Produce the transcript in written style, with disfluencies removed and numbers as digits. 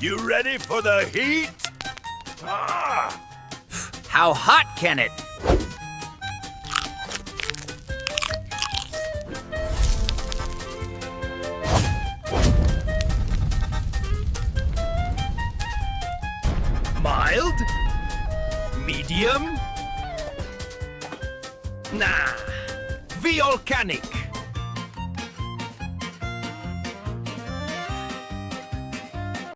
You ready for the heat? Ah! How hot can it? Mild? Medium? Nah. Volcanic.